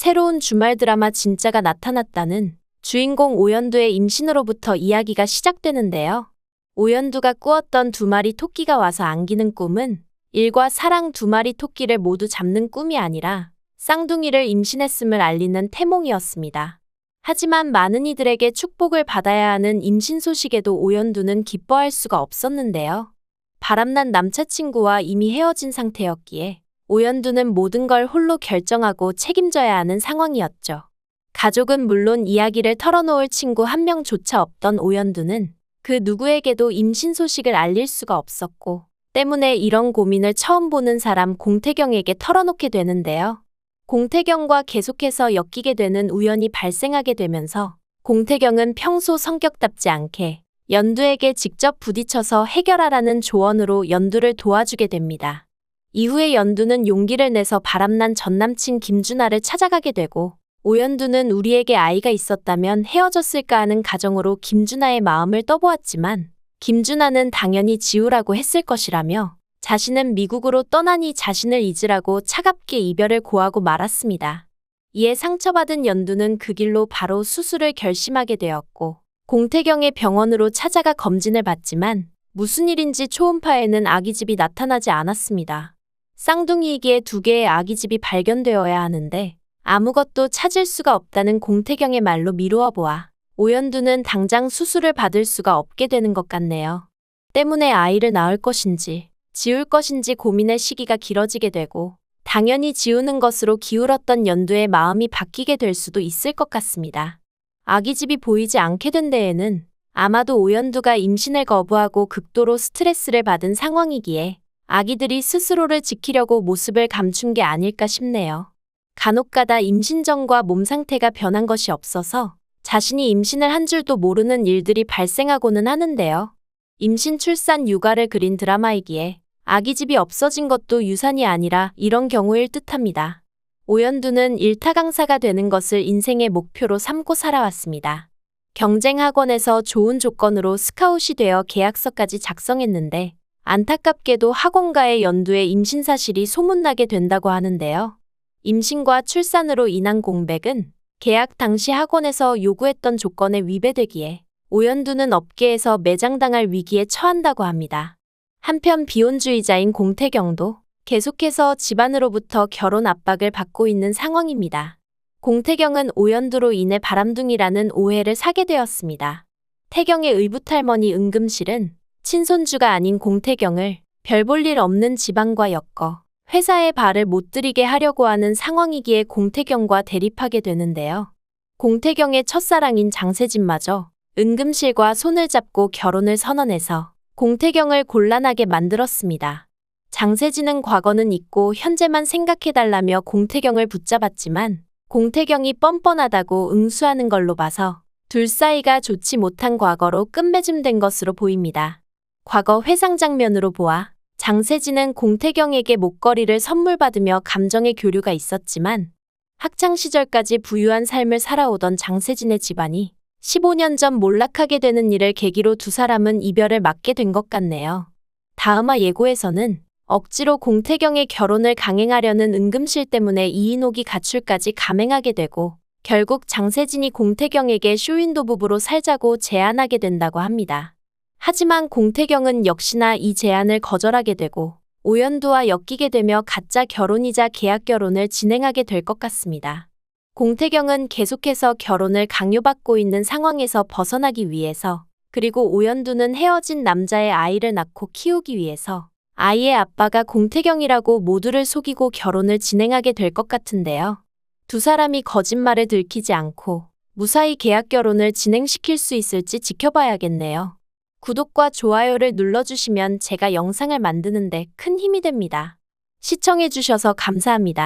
새로운 주말 드라마 진짜가 나타났다는 주인공 오연두의 임신으로부터 이야기가 시작되는데요. 오연두가 꾸었던 2마리 토끼가 와서 안기는 꿈은 일과 사랑 2마리 토끼를 모두 잡는 꿈이 아니라 쌍둥이를 임신했음을 알리는 태몽이었습니다. 하지만 많은 이들에게 축복을 받아야 하는 임신 소식에도 오연두는 기뻐할 수가 없었는데요. 바람난 남자친구와 이미 헤어진 상태였기에 오연두는 모든 걸 홀로 결정하고 책임져야 하는 상황이었죠. 가족은 물론 이야기를 털어놓을 친구 한 명조차 없던 오연두는 그 누구에게도 임신 소식을 알릴 수가 없었고 때문에 이런 고민을 처음 보는 사람 공태경에게 털어놓게 되는데요. 공태경과 계속해서 엮이게 되는 우연이 발생하게 되면서 공태경은 평소 성격답지 않게 연두에게 직접 부딪혀서 해결하라는 조언으로 연두를 도와주게 됩니다. 이후에 연두는 용기를 내서 바람난 전남친 김준하를 찾아가게 되고 오연두는 우리에게 아이가 있었다면 헤어졌을까 하는 가정으로 김준하의 마음을 떠보았지만 김준하는 당연히 지우라고 했을 것이라며 자신은 미국으로 떠나니 자신을 잊으라고 차갑게 이별을 고하고 말았습니다. 이에 상처받은 연두는 그 길로 바로 수술을 결심하게 되었고 공태경의 병원으로 찾아가 검진을 받지만 무슨 일인지 초음파에는 아기집이 나타나지 않았습니다. 쌍둥이이기에 2개의 아기집이 발견되어야 하는데 아무것도 찾을 수가 없다는 공태경의 말로 미루어 보아 오연두는 당장 수술을 받을 수가 없게 되는 것 같네요. 때문에 아이를 낳을 것인지 지울 것인지 고민의 시기가 길어지게 되고 당연히 지우는 것으로 기울었던 연두의 마음이 바뀌게 될 수도 있을 것 같습니다. 아기집이 보이지 않게 된 데에는 아마도 오연두가 임신을 거부하고 극도로 스트레스를 받은 상황이기에 아기들이 스스로를 지키려고 모습을 감춘 게 아닐까 싶네요. 간혹가다 임신 전과 몸 상태가 변한 것이 없어서 자신이 임신을 한 줄도 모르는 일들이 발생하고는 하는데요. 임신, 출산, 육아를 그린 드라마이기에 아기집이 없어진 것도 유산이 아니라 이런 경우일 듯합니다. 오연두는 일타 강사가 되는 것을 인생의 목표로 삼고 살아왔습니다. 경쟁학원에서 좋은 조건으로 스카웃이 되어 계약서까지 작성했는데 안타깝게도 학원가의 연두의 임신 사실이 소문나게 된다고 하는데요. 임신과 출산으로 인한 공백은 계약 당시 학원에서 요구했던 조건에 위배되기에 오연두는 업계에서 매장당할 위기에 처한다고 합니다. 한편 비혼주의자인 공태경도 계속해서 집안으로부터 결혼 압박을 받고 있는 상황입니다. 공태경은 오연두로 인해 바람둥이라는 오해를 사게 되었습니다. 태경의 의붓할머니 은금실은 친손주가 아닌 공태경을 별 볼 일 없는 집안과 엮어 회사에 발을 못 들이게 하려고 하는 상황이기에 공태경과 대립하게 되는데요. 공태경의 첫사랑인 장세진마저 은금실과 손을 잡고 결혼을 선언해서 공태경을 곤란하게 만들었습니다. 장세진은 과거는 잊고 현재만 생각해달라며 공태경을 붙잡았지만 공태경이 뻔뻔하다고 응수하는 걸로 봐서 둘 사이가 좋지 못한 과거로 끝맺음된 것으로 보입니다. 과거 회상 장면으로 보아 장세진은 공태경에게 목걸이를 선물 받으며 감정의 교류가 있었지만 학창시절까지 부유한 삶을 살아오던 장세진의 집안이 15년 전 몰락하게 되는 일을 계기로 두 사람은 이별을 맞게 된 것 같네요. 다음화 예고에서는 억지로 공태경의 결혼을 강행하려는 은금실 때문에 이인옥이 가출까지 감행하게 되고 결국 장세진이 공태경에게 쇼윈도 부부로 살자고 제안하게 된다고 합니다. 하지만 공태경은 역시나 이 제안을 거절하게 되고 오연두와 엮이게 되며 가짜 결혼이자 계약 결혼을 진행하게 될 것 같습니다. 공태경은 계속해서 결혼을 강요받고 있는 상황에서 벗어나기 위해서 그리고 오연두는 헤어진 남자의 아이를 낳고 키우기 위해서 아이의 아빠가 공태경이라고 모두를 속이고 결혼을 진행하게 될 것 같은데요. 두 사람이 거짓말을 들키지 않고 무사히 계약 결혼을 진행시킬 수 있을지 지켜봐야겠네요. 구독과 좋아요를 눌러주시면 제가 영상을 만드는데 큰 힘이 됩니다. 시청해주셔서 감사합니다.